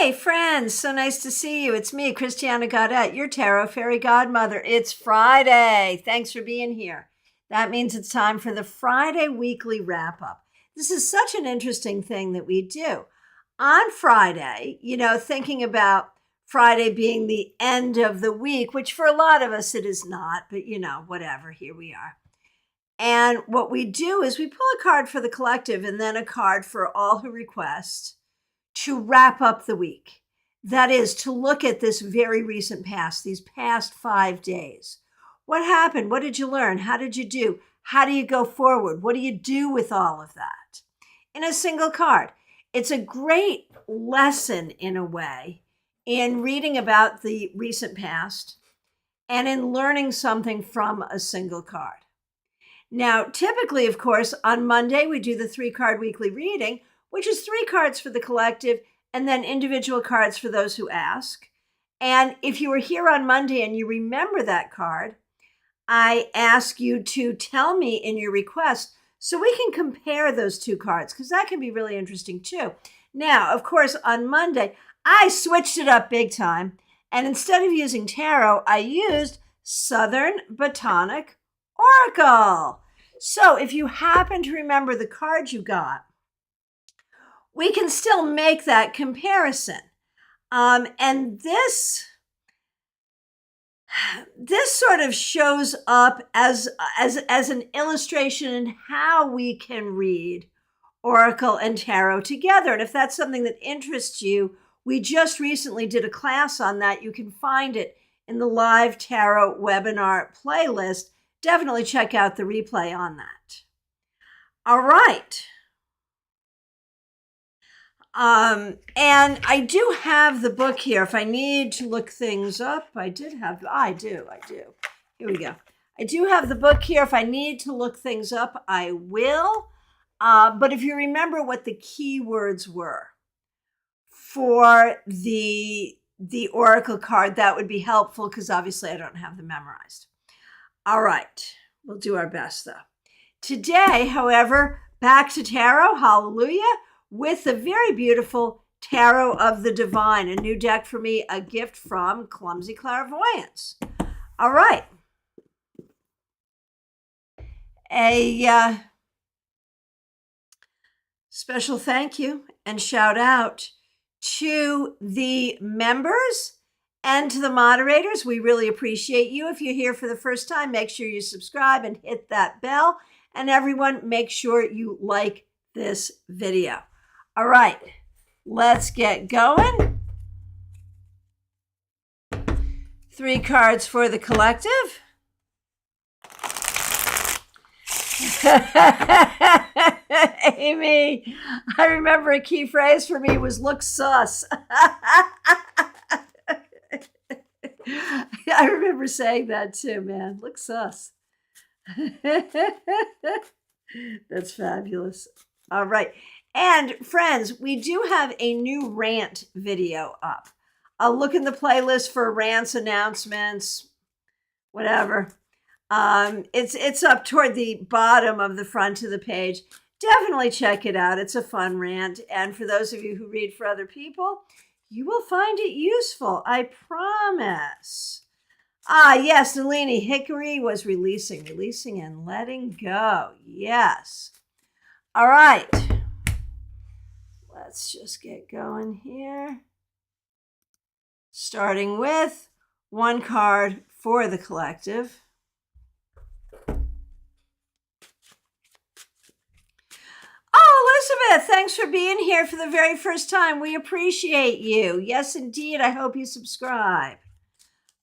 Hey, friends, so nice to see you. It's me, Christiana Gaudet, your tarot fairy godmother. It's Friday. Thanks for being here. That means it's time for the Friday weekly wrap up. This is such an interesting thing that we do. On Friday, thinking about Friday being the end of the week, which for a lot of us it is not, but whatever, here we are. And what we do is we pull a card for the collective and then a card for all who request to wrap up the week. That is, to look at this very recent past, these past 5 days. What happened? What did you learn? How did you do? How do you go forward? What do you do with all of that? In a single card. It's a great lesson, in a way, in reading about the recent past and in learning something from a single card. Now, typically, of course, on Monday, we do the 3-card weekly reading, which is 3 cards for the collective and then individual cards for those who ask. And if you were here on Monday and you remember that card, I ask you to tell me in your request so we can compare those 2 cards, because that can be really interesting too. Now, of course, on Monday, I switched it up big time. And instead of using tarot, I used Southern Botanic Oracle. So if you happen to remember the card you got, we can still make that comparison. And this sort of shows up as an illustration in how we can read Oracle and Tarot together. And if that's something that interests you, we just recently did a class on that. You can find it in the live Tarot webinar playlist. Definitely check out the replay on that. All right. And I do have the book here. If I need to look things up, I do. Here we go. I do have the book here. If I need to look things up, I will. But if you remember what the keywords were for the Oracle card, that would be helpful, because obviously I don't have them memorized. All right. We'll do our best, though. Today, however, back to Tarot. Hallelujah. With the very beautiful Tarot of the Divine, a new deck for me, a gift from Clumsy Clairvoyance. All right. A special thank you and shout out to the members and to the moderators. We really appreciate you. If you're here for the first time, make sure you subscribe and hit that bell. And everyone, make sure you like this video. All right, let's get going. 3 cards for the collective. Amy, I remember a key phrase for me was look sus. I remember saying that too, man. Look sus. That's fabulous. All right. And friends, we do have a new rant video up. I'll look in the playlist for rants, announcements, whatever. It's up toward the bottom of the front of the page. Definitely check it out. It's a fun rant. And for those of you who read for other people, you will find it useful. I promise. Yes, Nalini, Hickory was releasing and letting go. Yes. All right. Let's just get going here. Starting with 1 card for the collective. Oh, Elizabeth, thanks for being here for the very first time. We appreciate you. Yes, indeed. I hope you subscribe.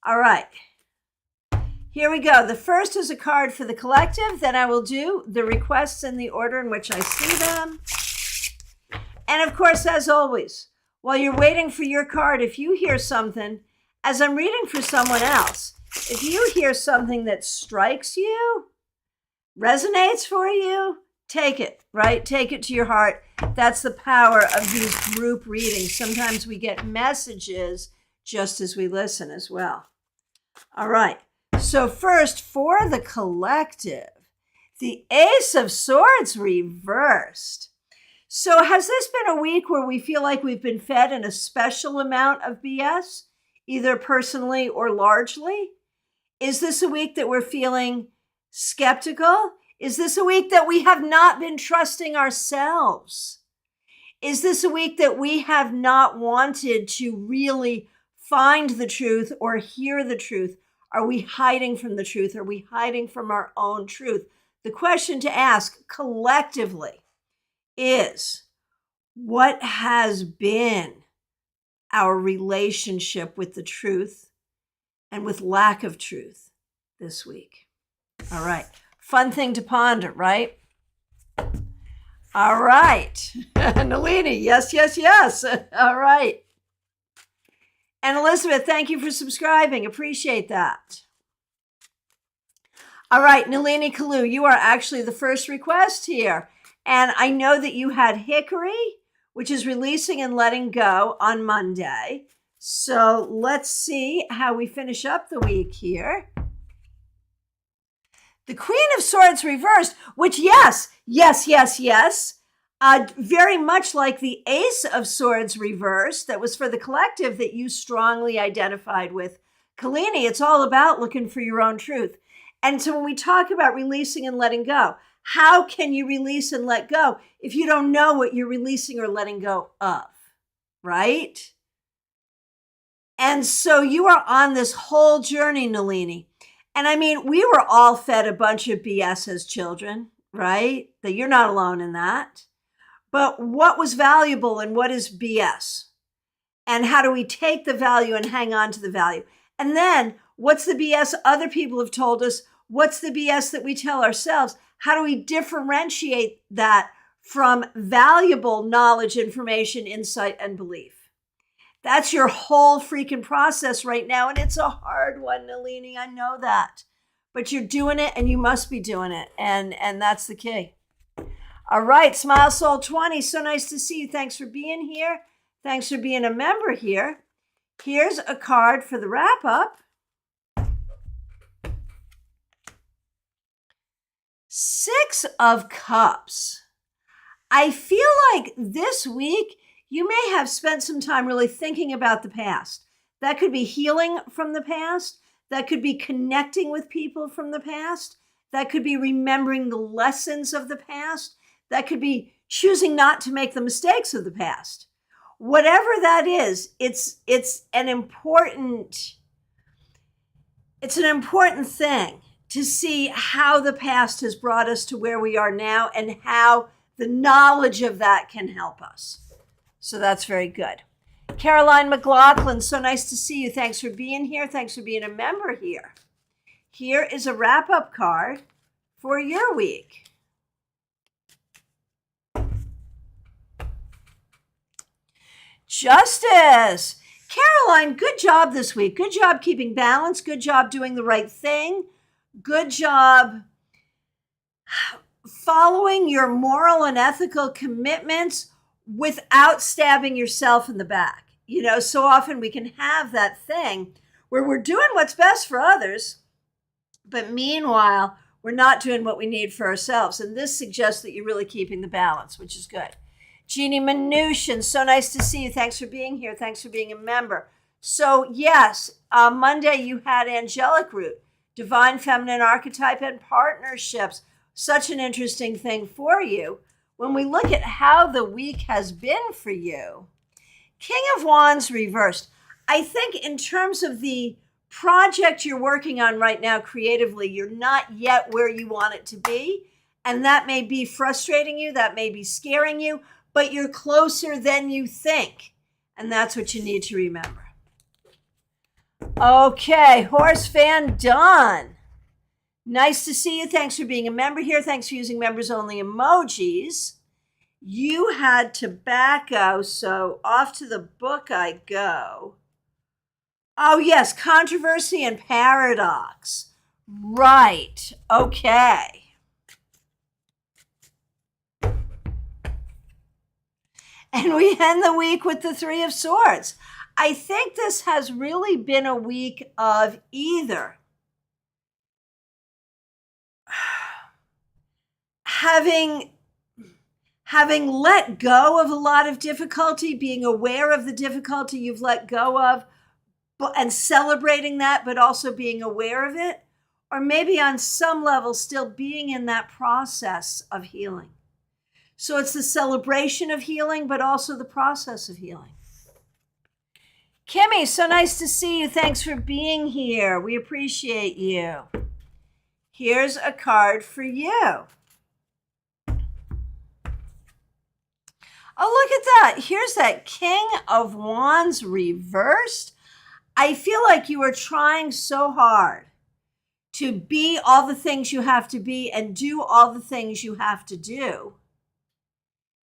All right. Here we go. The first is a card for the collective. Then I will do the requests in the order in which I see them. And of course, as always, while you're waiting for your card, if you hear something, as I'm reading for someone else, if you hear something that strikes you, resonates for you, take it, right? Take it to your heart. That's the power of these group readings. Sometimes we get messages just as we listen as well. All right. So first, for the collective, the Ace of Swords reversed. So has this been a week where we feel like we've been fed an especial amount of BS, either personally or largely? Is this a week that we're feeling skeptical? Is this a week that we have not been trusting ourselves? Is this a week that we have not wanted to really find the truth or hear the truth? Are we hiding from the truth? Are we hiding from our own truth? The question to ask collectively is, what has been our relationship with the truth and with lack of truth this week? All right. Fun thing to ponder, right? All right. Nalini, yes, yes, yes. All right. And Elizabeth, thank you for subscribing. Appreciate that. All right, Nalini Kalu, you are actually the first request here. And I know that you had Hickory, which is releasing and letting go on Monday. So let's see how we finish up the week here. The Queen of Swords reversed, which yes, very much like the Ace of Swords reversed that was for the collective that you strongly identified with. Kalini, it's all about looking for your own truth. And so when we talk about releasing and letting go, how can you release and let go if you don't know what you're releasing or letting go of, right? And so you are on this whole journey, Nalini. And I mean, we were all fed a bunch of BS as children, right? That you're not alone in that. But what was valuable and what is BS? And how do we take the value and hang on to the value? And then what's the BS other people have told us? What's the BS that we tell ourselves? How do we differentiate that from valuable knowledge, information, insight, and belief? That's your whole freaking process right now. And it's a hard one, Nalini. I know that. But you're doing it and you must be doing it. And that's the key. All right. Smile Soul 20. So nice to see you. Thanks for being here. Thanks for being a member here. Here's a card for the wrap up. 6 of Cups. I feel like this week you may have spent some time really thinking about the past. That could be healing from the past. That could be connecting with people from the past. That could be remembering the lessons of the past. That could be choosing not to make the mistakes of the past. Whatever that is, it's an important thing to see how the past has brought us to where we are now and how the knowledge of that can help us. So that's very good. Caroline McLaughlin, so nice to see you. Thanks for being here. Thanks for being a member here. Here is a wrap-up card for your week. Justice. Caroline, good job this week. Good job keeping balance. Good job doing the right thing. Good job following your moral and ethical commitments without stabbing yourself in the back. You know, so often we can have that thing where we're doing what's best for others, but meanwhile, we're not doing what we need for ourselves. And this suggests that you're really keeping the balance, which is good. Jeannie Mnuchin, so nice to see you. Thanks for being here. Thanks for being a member. So yes, Monday you had Angelic Root, Divine Feminine Archetype, and Partnerships. Such an interesting thing for you. When we look at how the week has been for you, King of Wands reversed. I think in terms of the project you're working on right now creatively, you're not yet where you want it to be. And that may be frustrating you. That may be scaring you. But you're closer than you think. And that's what you need to remember. Okay, Horse Fan Dawn. Nice to see you. Thanks for being a member here. Thanks for using members only emojis. You had tobacco, so off to the book I go. Oh, yes, controversy and paradox. Right. Okay. And we end the week with the 3 of Swords. I think this has really been a week of either having having let go of a lot of difficulty, being aware of the difficulty you've let go of, and celebrating that, but also being aware of it, or maybe on some level still being in that process of healing. So it's the celebration of healing, but also the process of healing. Kimmy, so nice to see you. Thanks for being here. We appreciate you. Here's a card for you. Oh, look at that. Here's that King of Wands reversed. I feel like you are trying so hard to be all the things you have to be and do all the things you have to do.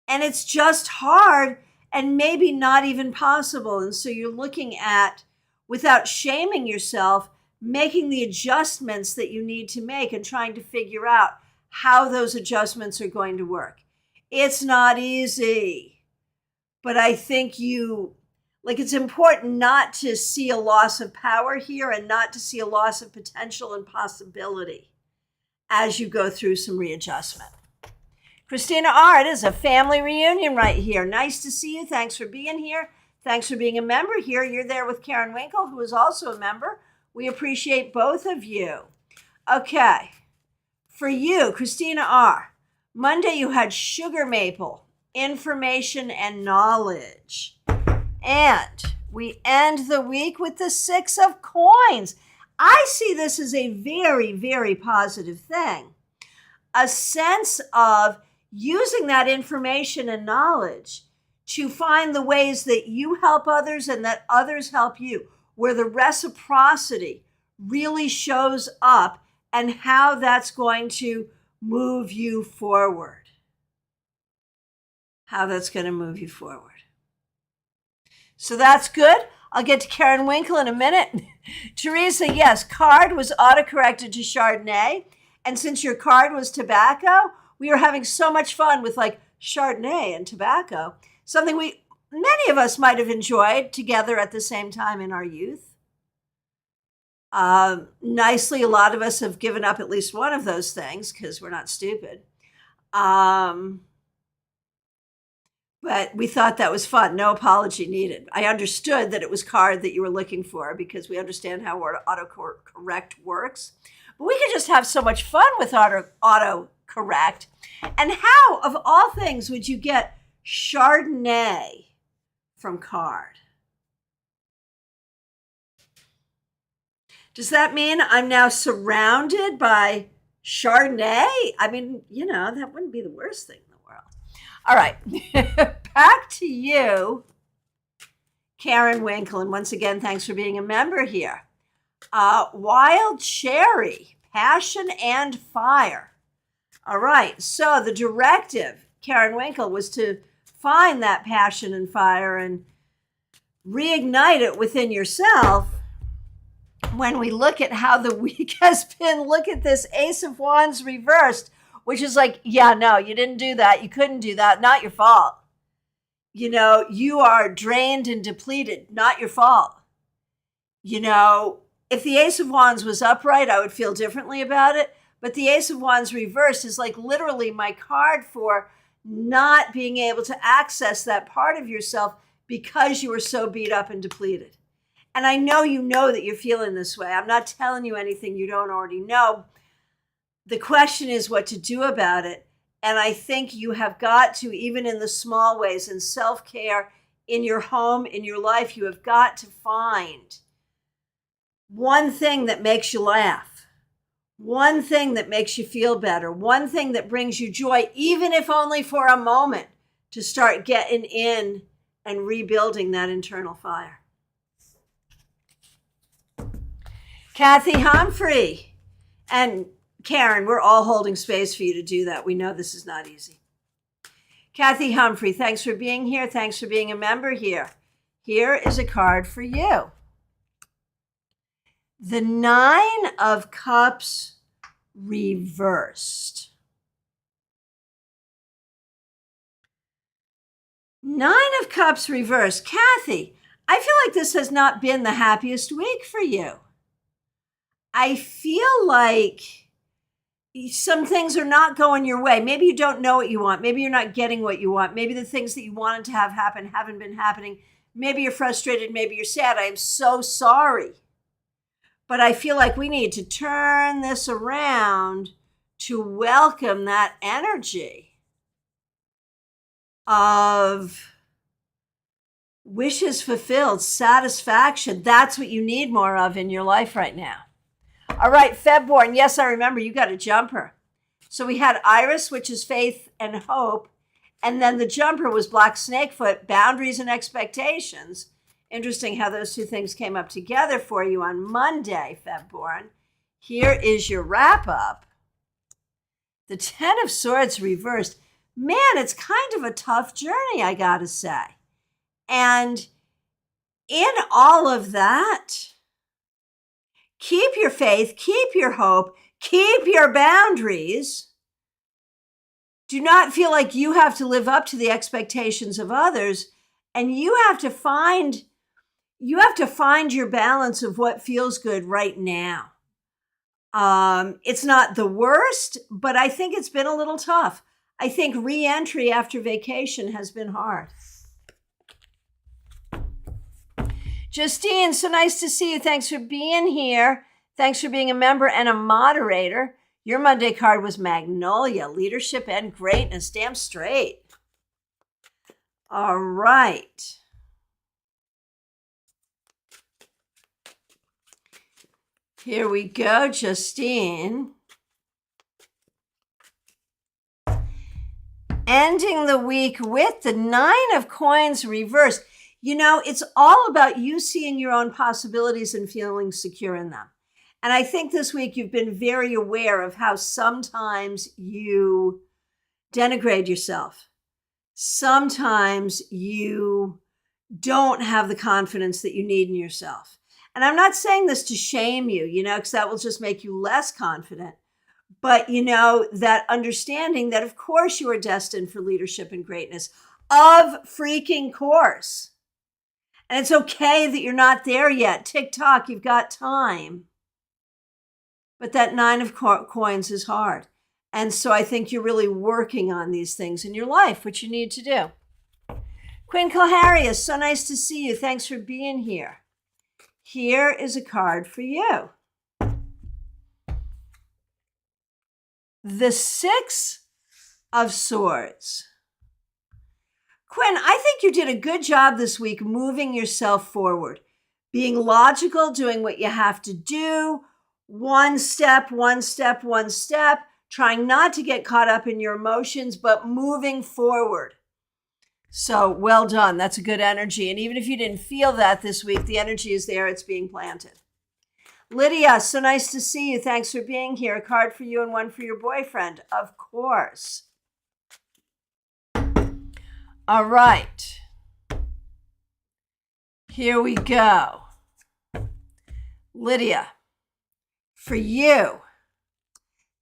And it's just hard and maybe not even possible. And so you're looking at, without shaming yourself, making the adjustments that you need to make and trying to figure out how those adjustments are going to work. It's not easy, but I think it's important not to see a loss of power here and not to see a loss of potential and possibility as you go through some readjustment. Christina R., it is a family reunion right here. Nice to see you. Thanks for being here. Thanks for being a member here. You're there with Karen Winkle, who is also a member. We appreciate both of you. Okay. For you, Christina R., Monday you had sugar maple, information and knowledge. And we end the week with the 6 of coins. I see this as a very, very positive thing. A sense of using that information and knowledge to find the ways that you help others and that others help you, where the reciprocity really shows up and how that's going to move you forward. How that's going to move you forward. So that's good. I'll get to Karen Winkle in a minute. Teresa, yes, card was autocorrected to Chardonnay. And since your card was tobacco, we were having so much fun with like Chardonnay and tobacco, something many of us might have enjoyed together at the same time in our youth. Nicely, a lot of us have given up at least one of those things because we're not stupid. But we thought that was fun. No apology needed. I understood that it was card that you were looking for because we understand how autocorrect works. But we could just have so much fun with autocorrect. And how, of all things, would you get Chardonnay from card? Does that mean I'm now surrounded by Chardonnay? I mean, that wouldn't be the worst thing in the world. All right, back to you, Karen Winkle. And once again, thanks for being a member here. Wild Cherry, Passion and Fire. All right, so the directive, Karen Winkle, was to find that passion and fire and reignite it within yourself. When we look at how the week has been, look at this Ace of Wands reversed, which is like, yeah, no, you didn't do that. You couldn't do that. Not your fault. You are drained and depleted. Not your fault. If the Ace of Wands was upright, I would feel differently about it. But the Ace of Wands reversed is like literally my card for not being able to access that part of yourself because you were so beat up and depleted. And I know that you're feeling this way. I'm not telling you anything you don't already know. The question is what to do about it. And I think you have got to, even in the small ways, in self-care, in your home, in your life, you have got to find one thing that makes you laugh, one thing that makes you feel better, one thing that brings you joy, even if only for a moment, to start getting in and rebuilding that internal fire. Kathy Humphrey and Karen, we're all holding space for you to do that. We know this is not easy. Kathy Humphrey, thanks for being here. Thanks for being a member here. Here is a card for you. The 9 of Cups reversed. 9 of Cups reversed. Kathy, I feel like this has not been the happiest week for you. I feel like some things are not going your way. Maybe you don't know what you want. Maybe you're not getting what you want. Maybe the things that you wanted to have happen haven't been happening. Maybe you're frustrated. Maybe you're sad. I am so sorry. But I feel like we need to turn this around to welcome that energy of wishes fulfilled, satisfaction. That's what you need more of in your life right now. All right, Febborn. Yes, I remember you got a jumper. So we had Iris, which is faith and hope. And then the jumper was Black Snakefoot, boundaries and expectations. Interesting how those two things came up together for you on Monday, Febborn. Here is your wrap up. The 10 of Swords reversed. Man, it's kind of a tough journey, I gotta say. And in all of that, keep your faith, keep your hope, keep your boundaries. Do not feel like you have to live up to the expectations of others, and you have to find your balance of what feels good right now. It's not the worst, but I think it's been a little tough. I think re-entry after vacation has been hard. Justine, so nice to see you. Thanks for being here. Thanks for being a member and a moderator. Your Monday card was Magnolia, leadership and greatness. Damn straight. All right. Here we go, Justine. Ending the week with the 9 of Coins reversed. You know, it's all about you seeing your own possibilities and feeling secure in them. And I think this week you've been very aware of how sometimes you denigrate yourself. Sometimes you don't have the confidence that you need in yourself. And I'm not saying this to shame you, because that will just make you less confident. But, that understanding that, of course, you are destined for leadership and greatness. Of freaking course. And it's okay that you're not there yet. Tick-tock, you've got time. But that 9 of Coins is hard. And so I think you're really working on these things in your life, which you need to do. Queen Kalharius, so nice to see you. Thanks for being here. Here is a card for you. The 6 of Swords. Quinn, I think you did a good job this week moving yourself forward, being logical, doing what you have to do, one step, trying not to get caught up in your emotions, but moving forward. So well done. That's a good energy. And even if you didn't feel that this week, the energy is there. It's being planted. Lydia, so nice to see you. Thanks for being here. A card for you and one for your boyfriend, of course. All right. Here we go. Lydia, for you,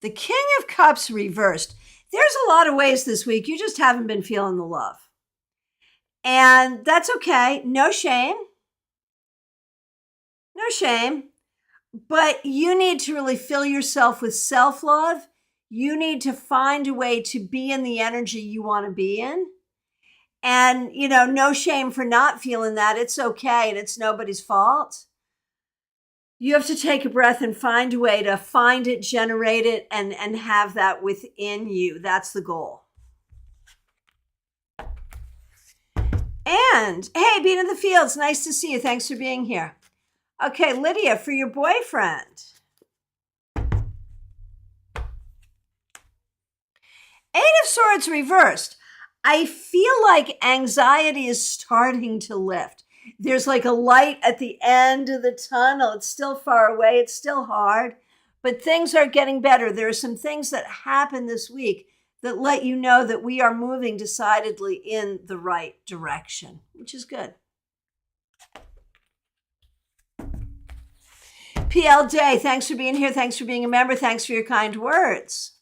the King of Cups reversed. There's a lot of ways this week you just haven't been feeling the love. And that's okay. No shame. No shame. But you need to really fill yourself with self-love. You need to find a way to be in the energy you want to be in. And, no shame for not feeling that. It's okay, and it's nobody's fault. You have to take a breath and find a way to find it, generate it, and have that within you. That's the goal. And, hey, Bean in the Fields, nice to see you. Thanks for being here. Okay, Lydia, for your boyfriend. 8 of Swords reversed. I feel like anxiety is starting to lift. There's like a light at the end of the tunnel. It's still far away. It's still hard, but things are getting better. There are some things that happened this week that let you know that we are moving decidedly in the right direction, which is good. PL Day, thanks for being here. Thanks for being a member. Thanks for your kind words.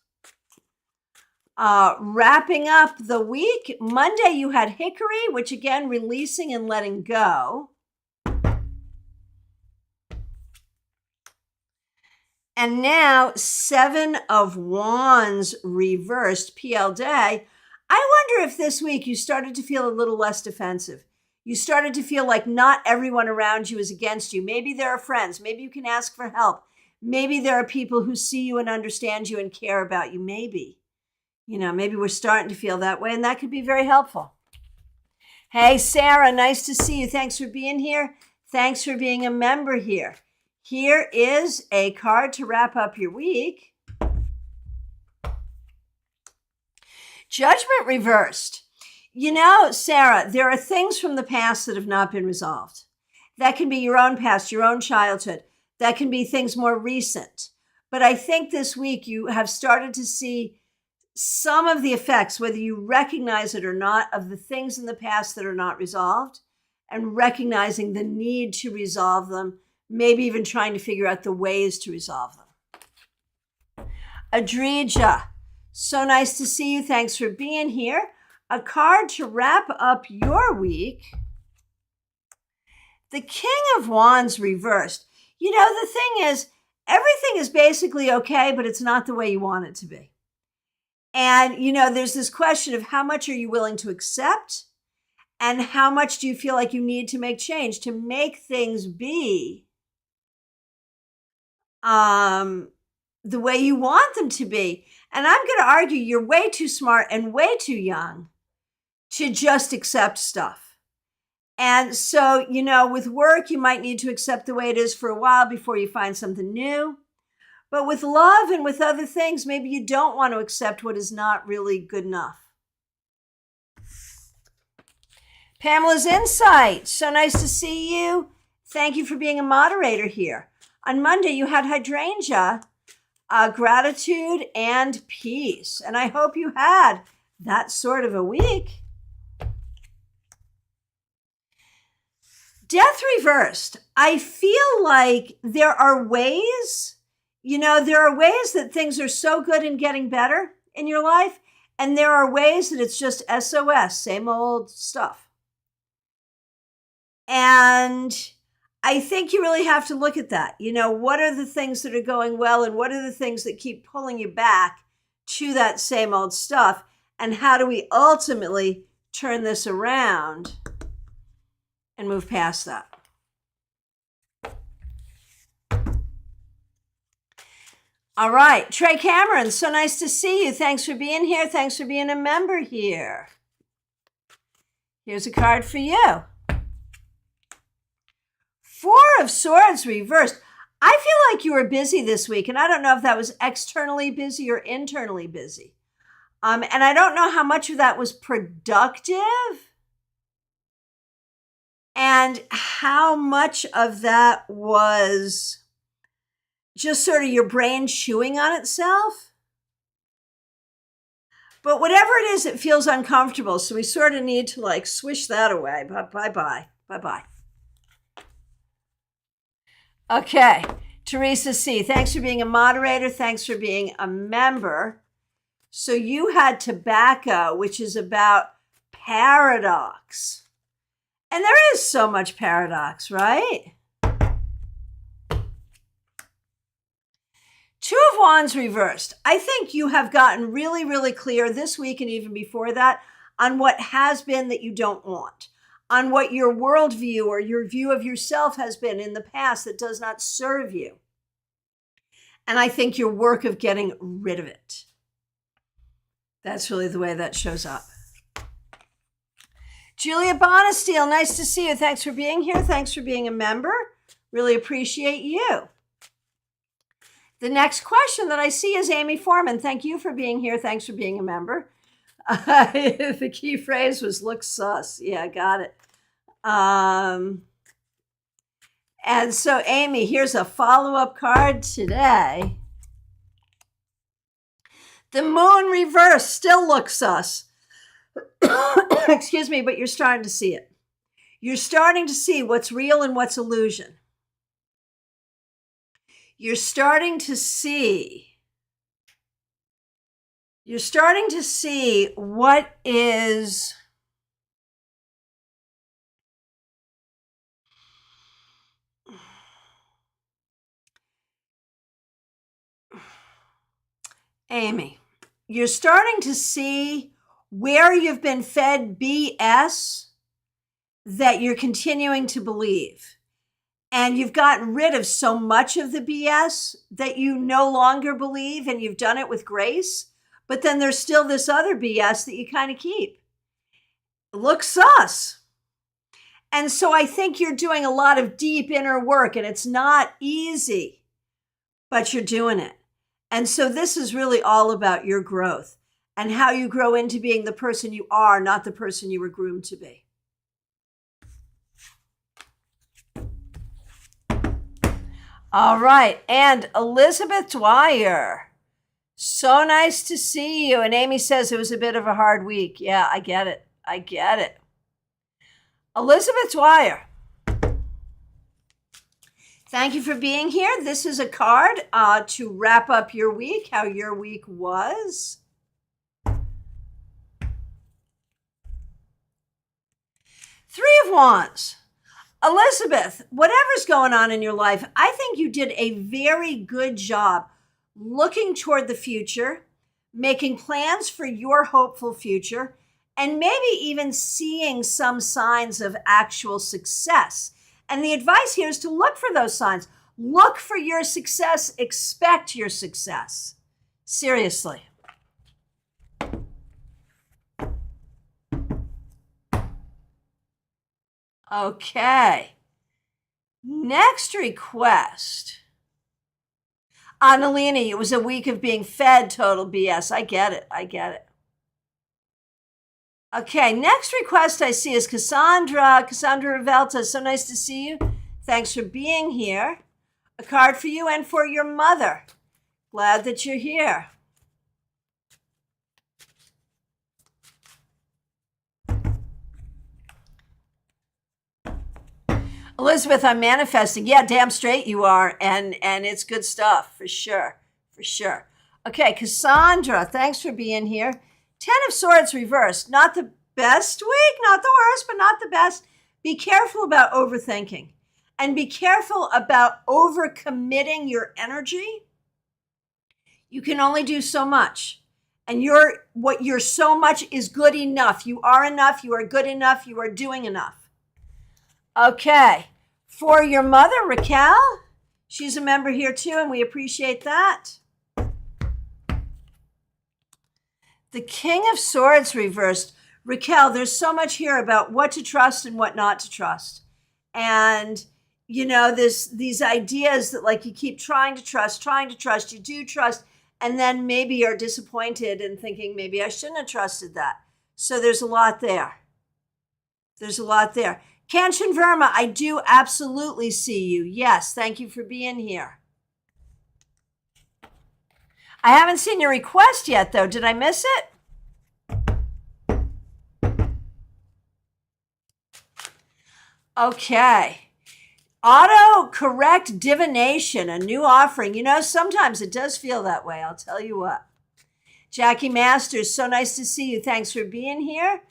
Wrapping up the week, Monday you had Hickory, which again, releasing and letting go. And now 7 of Wands reversed, PL day. I wonder if this week you started to feel a little less defensive. You started to feel like not everyone around you is against you. Maybe there are friends. Maybe you can ask for help. Maybe there are people who see you and understand you and care about you. Maybe we're starting to feel that way, and that could be very helpful. Hey, Sarah, nice to see you. Thanks for being here. Thanks for being a member here. Here is a card to wrap up your week. Judgment reversed. Sarah, there are things from the past that have not been resolved. That can be your own past, your own childhood. That can be things more recent. But I think this week you have started to see some of the effects, whether you recognize it or not, of the things in the past that are not resolved, and recognizing the need to resolve them, maybe even trying to figure out the ways to resolve them. Adrija, so nice to see you. Thanks for being here. A card to wrap up your week. The King of Wands reversed. The thing is, everything is basically okay, but it's not the way you want it to be. And, there's this question of how much are you willing to accept, and how much do you feel like you need to make change to make things be the way you want them to be. And I'm going to argue you're way too smart and way too young to just accept stuff. And so, with work, you might need to accept the way it is for a while before you find something new. But with love and with other things, maybe you don't want to accept what is not really good enough. Pamela's Insight. So nice to see you. Thank you for being a moderator here. On Monday, you had hydrangea, gratitude, and peace. And I hope you had that sort of a week. Death reversed. I feel like there are ways, that things are so good and getting better in your life. And there are ways that it's just SOS, same old stuff. And I think you really have to look at that. What are the things that are going well, and what are the things that keep pulling you back to that same old stuff? And how do we ultimately turn this around and move past that? All right, Trey Cameron, so nice to see you. Thanks for being here. Thanks for being a member here. Here's a card for you. 4 of Swords reversed. I feel like you were busy this week, and I don't know if that was externally busy or internally busy. And I don't know how much of that was productive and how much of that was just sort of your brain chewing on itself. But whatever it is, it feels uncomfortable. So we sort of need to swish that away. Bye-bye. Bye-bye. Okay. Teresa C., thanks for being a moderator. Thanks for being a member. So you had tobacco, which is about paradox. And there is so much paradox, right? 2 of Wands reversed. I think you have gotten really, really clear this week and even before that on what has been that you don't want, on what your worldview or your view of yourself has been in the past that does not serve you. And I think your work of getting rid of it. That's really the way that shows up. Julia Bonesteel, nice to see you. Thanks for being here. Thanks for being a member. Really appreciate you. The next question that I see is Amy Foreman. Thank you for being here. Thanks for being a member. The key phrase was look sus. Yeah, got it. And so, Amy, here's a follow-up card today. The moon reverse still looks sus. Excuse me, but you're starting to see it. You're starting to see what's real and what's illusion. You're starting to see what is Amy, you're starting to see where you've been fed BS that you're continuing to believe. And you've gotten rid of so much of the BS that you no longer believe, and you've done it with grace. But then there's still this other BS that you kind of keep. Looks sus. And so I think you're doing a lot of deep inner work, and it's not easy, but you're doing it. And so this is really all about your growth and how you grow into being the person you are, not the person you were groomed to be. All right. And Elizabeth Dwyer, so nice to see you. And Amy says it was a bit of a hard week. Yeah, I get it. I get it. Elizabeth Dwyer, thank you for being here. This is a card to wrap up your week, how your week was. Three of Wands. Elizabeth, whatever's going on in your life, I think you did a very good job looking toward the future, making plans for your hopeful future, and maybe even seeing some signs of actual success. And the advice here is to look for those signs. Look for your success. Expect your success. Seriously. Okay. Next request. Annalini, it was a week of being fed total BS. I get it. I get it. Okay, next request I see is Cassandra. Cassandra Revelta, so nice to see you. Thanks for being here. A card for you and for your mother. Glad that you're here. Elizabeth, I'm manifesting. Yeah, damn straight you are. And it's good stuff, for sure. For sure. Okay, Cassandra, thanks for being here. 10 of Swords reversed. Not the best week, not the worst, but not the best. Be careful about overthinking. And be careful about overcommitting your energy. You can only do so much. And your so much is good enough. You are enough. You are good enough. You are doing enough. Okay, for your mother, Raquel, she's a member here too, and we appreciate that. The King of Swords reversed. Raquel, there's so much here about what to trust and what not to trust. And, you know, these ideas that like you keep trying to trust, you do trust, and then maybe you're disappointed and thinking maybe I shouldn't have trusted that. So there's a lot there. There's a lot there. Kanchan Verma, I do absolutely see you. Yes, thank you for being here. I haven't seen your request yet, though. Did I miss it? Okay. Auto-correct divination, a new offering. You know, sometimes it does feel that way. I'll tell you what. Jackie Masters, so nice to see you. Thanks for being here.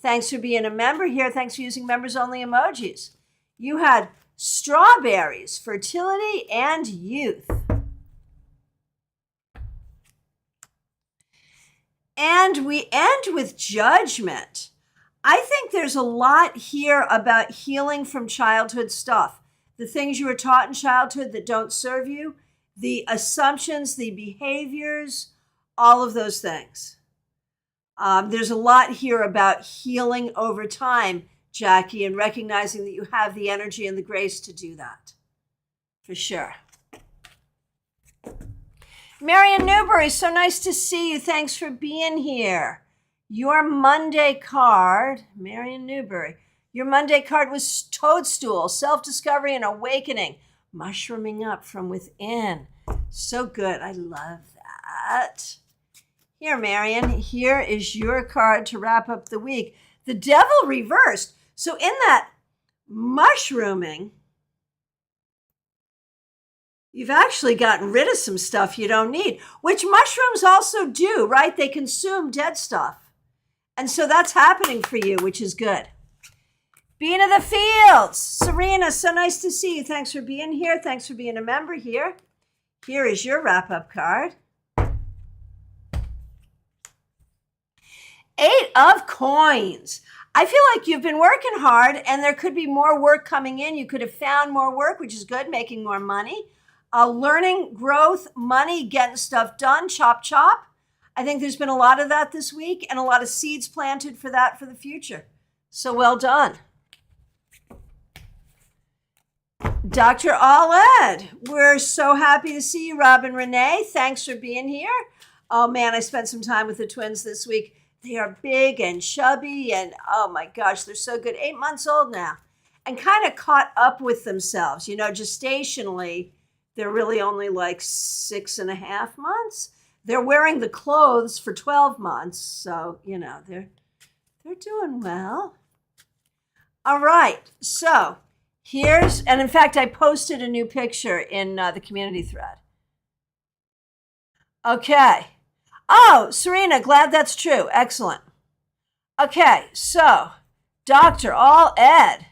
Thanks for being a member here. Thanks for using members-only emojis. You had strawberries, fertility, and youth. And we end with judgment. I think there's a lot here about healing from childhood stuff. The things you were taught in childhood that don't serve you, the assumptions, the behaviors, all of those things. There's a lot here about healing over time, Jackie, and recognizing that you have the energy and the grace to do that. For sure. Marion Newberry, so nice to see you. Thanks for being here. Your Monday card, Marion Newberry, your Monday card was Toadstool, Self-Discovery and Awakening, Mushrooming Up from Within. So good. I love that. Here, Marion, here is your card to wrap up the week. The Devil reversed. So in that mushrooming, you've actually gotten rid of some stuff you don't need, which mushrooms also do, right? They consume dead stuff. And so that's happening for you, which is good. Bean of the Fields, Serena, so nice to see you. Thanks for being here. Thanks for being a member here. Here is your wrap-up card. Eight of coins. I feel like you've been working hard and there could be more work coming in. You could have found more work, which is good, making more money. Learning, growth, money, getting stuff done, chop, chop. I think there's been a lot of that this week and a lot of seeds planted for that for the future. So well done. Dr. Aled, we're so happy to see you, Robin Renee. Thanks for being here. Oh man, I spent some time with the twins this week. They are big and chubby and oh my gosh, they're so good. 8 months old now and kind of caught up with themselves. You know, gestationally, they're really only like 6.5 months. They're wearing the clothes for 12 months. So, you know, they're doing well. All right. So and in fact, I posted a new picture in the community thread. Okay. Oh, Serena, glad that's true. Excellent. Okay, so Dr. All Ed.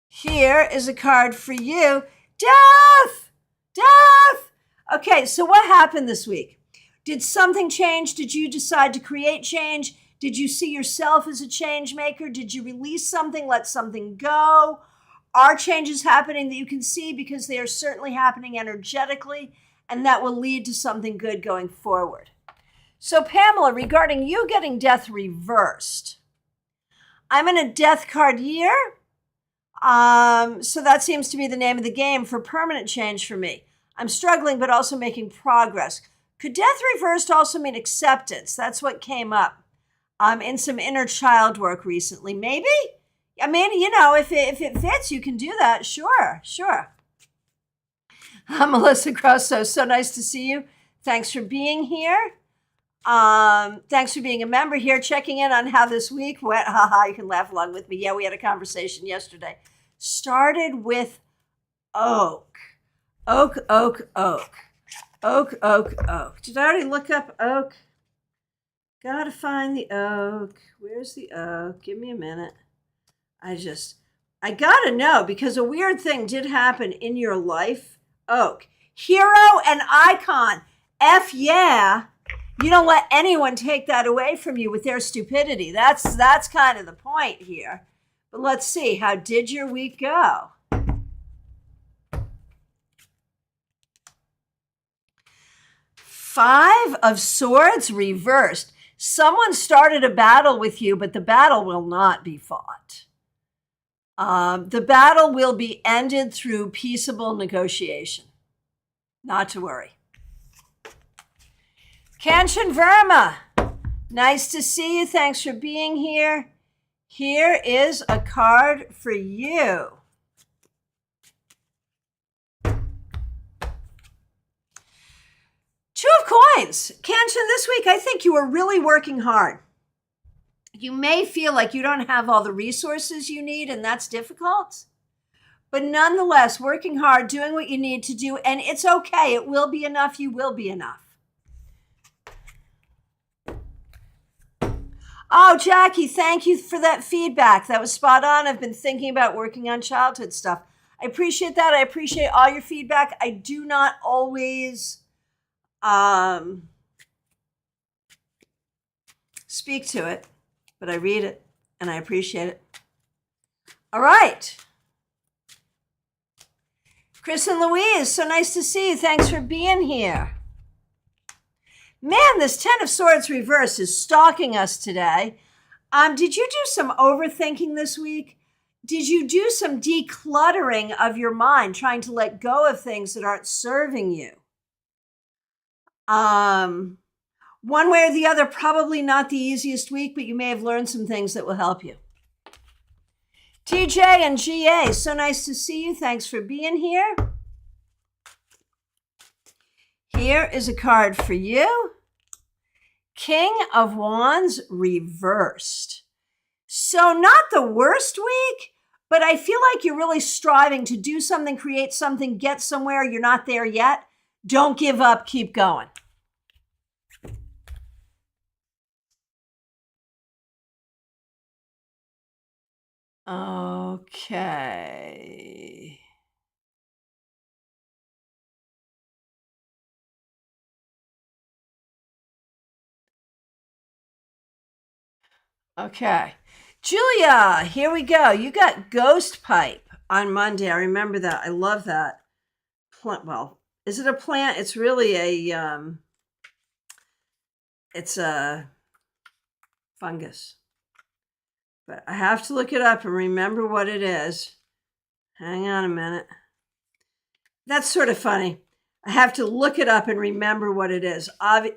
Here is a card for you. Death! Death! Okay, so what happened this week? Did something change? Did you decide to create change? Did you see yourself as a change maker? Did you release something, let something go? Are changes happening that you can see because they are certainly happening energetically, and that will lead to something good going forward. So Pamela, regarding you getting death reversed, I'm in a death card year. So that seems to be the name of the game for permanent change for me. I'm struggling, but also making progress. Could death reversed also mean acceptance? That's what came up in some inner child work recently. Maybe? I mean, you know, if it fits, you can do that. Sure. Melissa Grosso, so nice to see you. Thanks for being here. Thanks for being a member here, checking in on how this week went. Haha, you can laugh along with me. Yeah, we had a conversation yesterday. Started with oak. Oak. Did I already look up oak? Gotta find the oak. Where's the oak? Give me a minute. I gotta know because a weird thing did happen in your life. Oak. Hero and icon. F yeah. You don't let anyone take that away from you with their stupidity. That's kind of the point here. But let's see. How did your week go? Five of Swords reversed. Someone started a battle with you, but the battle will not be fought. The battle will be ended through peaceable negotiation. Not to worry. Kanchan Verma, nice to see you. Thanks for being here. Here is a card for you. Two of Coins. Kanchan, this week I think you were really working hard. You may feel like you don't have all the resources you need, and that's difficult. But nonetheless, working hard, doing what you need to do, and it's okay. It will be enough. You will be enough. Oh, Jackie, thank you for that feedback. That was spot on. I've been thinking about working on childhood stuff. I appreciate that. I appreciate all your feedback. I do not always speak to it, but I read it and I appreciate it. All right. Chris and Louise, so nice to see you. Thanks for being here. Man, this Ten of Swords reverse is stalking us today. Did you do some overthinking this week? Did you do some decluttering of your mind, trying to let go of things that aren't serving you? One way or the other, probably not the easiest week, but you may have learned some things that will help you. TJ and GA, so nice to see you. Thanks for being here. Here is a card for you. King of Wands reversed. So not the worst week, but I feel like you're really striving to do something, create something, get somewhere. You're not there yet. Don't give up. Keep going. Okay. Okay. Julia, here we go. You got Ghost Pipe on Monday. I remember that. I love that. Well, is it a plant? It's really it's a fungus. But I have to look it up and remember what it is. Hang on a minute. That's sort of funny. I have to look it up and remember what it is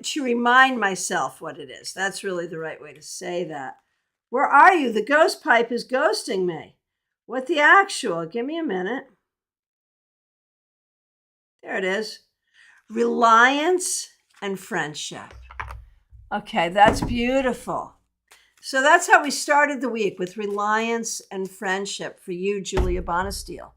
to remind myself what it is. That's really the right way to say that. Where are you? The ghost pipe is ghosting me. What the actual? Give me a minute. There it is. Reliance and friendship. Okay, that's beautiful. So that's how we started the week, with reliance and friendship for you, Julia Bonesteel.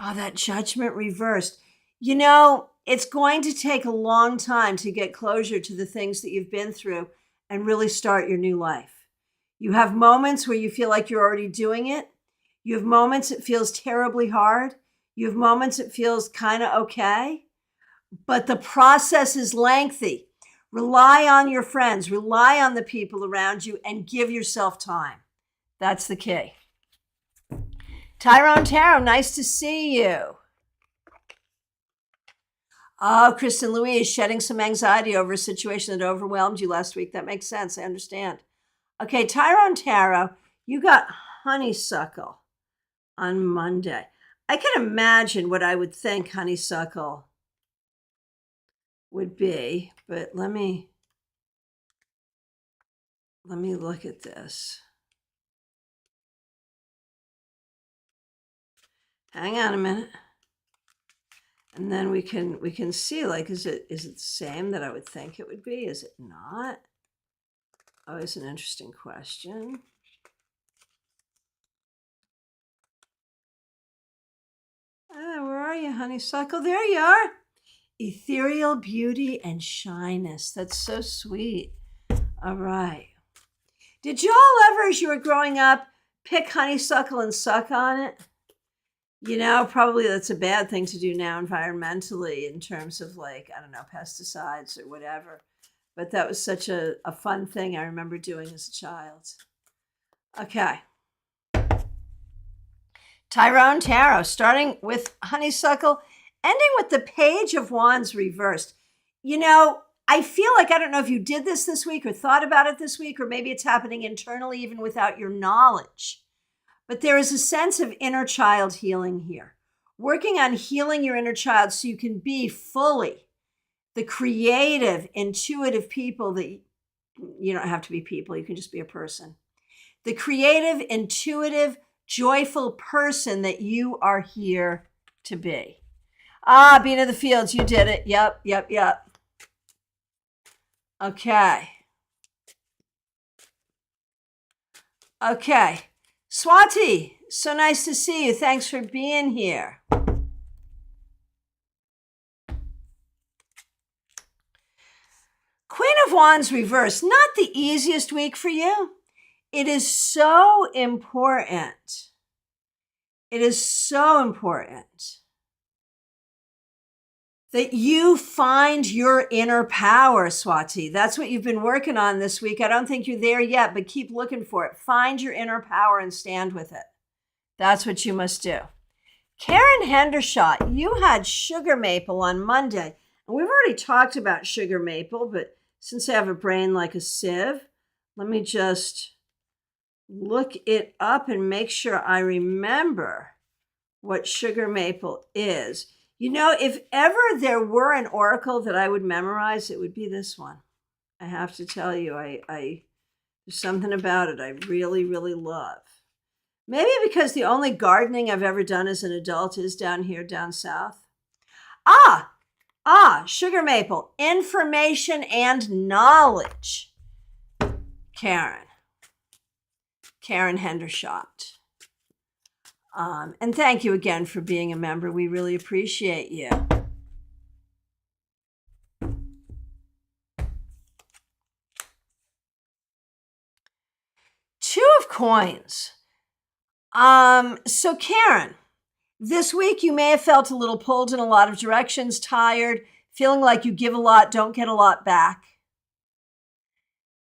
Oh, that judgment reversed. You know, it's going to take a long time to get closure to the things that you've been through and really start your new life. You have moments where you feel like you're already doing it. You have moments it feels terribly hard. You have moments it feels kind of okay. But the process is lengthy. Rely on your friends, rely on the people around you, and give yourself time. That's the key. Tyrone Tarot, nice to see you. Oh, Kristen Louise, shedding some anxiety over a situation that overwhelmed you last week. That makes sense. I understand. Okay, Tyrone Tarot, you got honeysuckle on Monday. I can imagine what I would think honeysuckle would be, but let me look at this. Hang on a minute. And then we can see, like, is it the same that I would think it would be? Is it not? Always an interesting question. Where are you, honeysuckle? There you are. Ethereal beauty and shyness. That's so sweet. All right. Did you all ever, as you were growing up, pick honeysuckle and suck on it? You know, probably that's a bad thing to do now environmentally in terms of, like, I don't know, pesticides or whatever. But that was such a fun thing I remember doing as a child. Okay. Tyrone Tarot, starting with honeysuckle, ending with the Page of Wands reversed. You know, I feel like, I don't know if you did this week or thought about it this week, or maybe it's happening internally even without your knowledge. But there is a sense of inner child healing here. Working on healing your inner child so you can be fully the creative, intuitive people that you don't have to be people, you can just be a person. The creative, intuitive, joyful person that you are here to be. Ah, Bean of the Fields, you did it. Yep. Okay. Swati, so nice to see you. Thanks for being here. Queen of Wands reversed, not the easiest week for you. It is so important. It is so important that you find your inner power, Swati. That's what you've been working on this week. I don't think you're there yet, but keep looking for it. Find your inner power and stand with it. That's what you must do. Karen Hendershot, you had sugar maple on Monday. And we've already talked about sugar maple, but since I have a brain like a sieve, let me just look it up and make sure I remember what sugar maple is. You know, if ever there were an oracle that I would memorize, it would be this one. I have to tell you, I there's something about it I really, really love. Maybe because the only gardening I've ever done as an adult is down here, down south. Sugar maple, information and knowledge. Karen Hendershot. And thank you again for being a member. We really appreciate you. Two of Coins. So Karen, this week you may have felt a little pulled in a lot of directions, tired, feeling like you give a lot, don't get a lot back.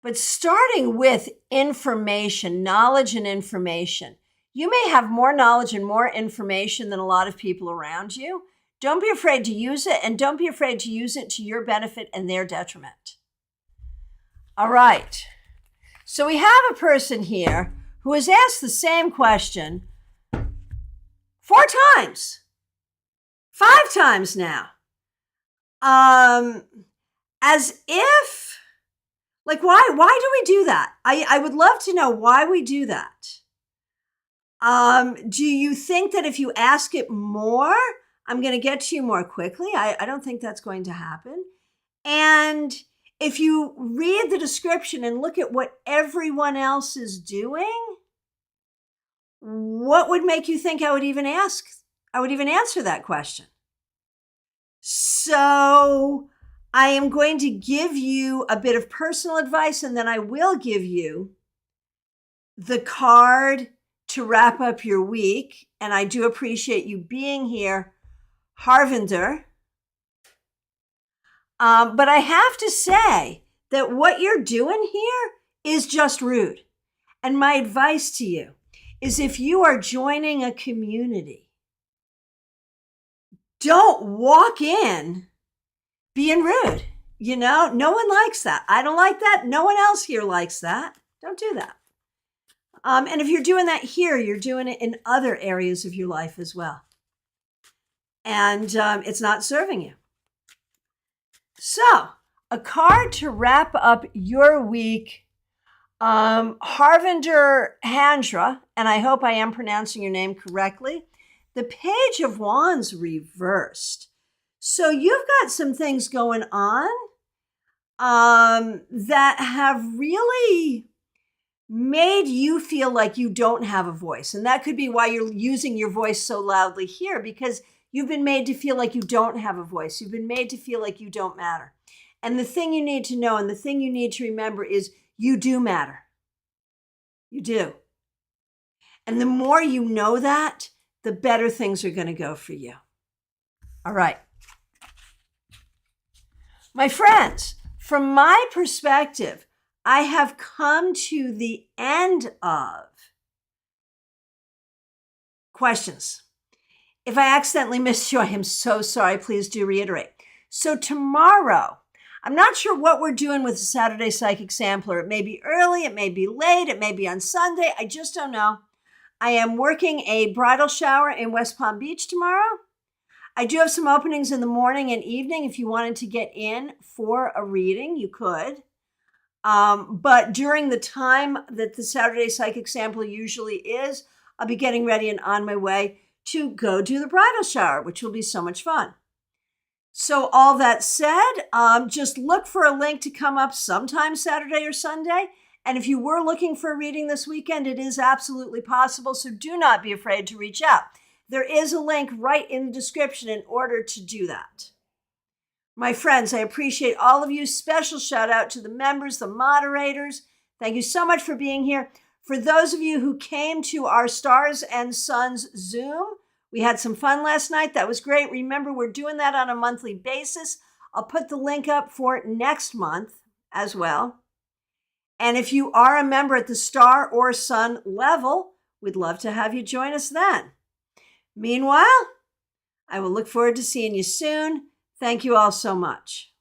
But starting with information, knowledge and information, you may have more knowledge and more information than a lot of people around you. Don't be afraid to use it, and don't be afraid to use it to your benefit and their detriment. All right. So we have a person here who has asked the same question 4 times, 5 times now. As if, like, why do we do that? I would love to know why we do that. Do you think that if you ask it more, I'm going to get to you more quickly? I don't think that's going to happen. And if you read the description and look at what everyone else is doing, what would make you think I would even answer that question? So I am going to give you a bit of personal advice, and then I will give you the card to wrap up your week. And I do appreciate you being here, Harvinder. But I have to say that what you're doing here is just rude. And my advice to you is, if you are joining a community, don't walk in being rude. You know, no one likes that. I don't like that. No one else here likes that. Don't do that. And if you're doing that here, you're doing it in other areas of your life as well. And it's not serving you. So, a card to wrap up your week. Harvinder Handra, and I hope I am pronouncing your name correctly. The Page of Wands reversed. So you've got some things going on that have really made you feel like you don't have a voice. And that could be why you're using your voice so loudly here, because you've been made to feel like you don't have a voice. You've been made to feel like you don't matter. And the thing you need to know and the thing you need to remember is you do matter. You do. And the more you know that, the better things are going to go for you. All right. My friends, from my perspective, I have come to the end of questions. If I accidentally missed you, I am so sorry. Please do reiterate. So tomorrow, I'm not sure what we're doing with the Saturday Psychic Sampler. It may be early, it may be late, it may be on Sunday. I just don't know. I am working a bridal shower in West Palm Beach tomorrow. I do have some openings in the morning and evening. If you wanted to get in for a reading, you could. But during the time that the Saturday Psychic Sampler usually is, I'll be getting ready and on my way to go do the bridal shower, which will be so much fun. So all that said, just look for a link to come up sometime Saturday or Sunday. And if you were looking for a reading this weekend, it is absolutely possible. So do not be afraid to reach out. There is a link right in the description in order to do that. My friends, I appreciate all of you. Special shout out to the members, the moderators. Thank you so much for being here. For those of you who came to our Stars and Suns Zoom, we had some fun last night. That was great. Remember, we're doing that on a monthly basis. I'll put the link up for next month as well. And if you are a member at the Star or Sun level, we'd love to have you join us then. Meanwhile, I will look forward to seeing you soon. Thank you all so much.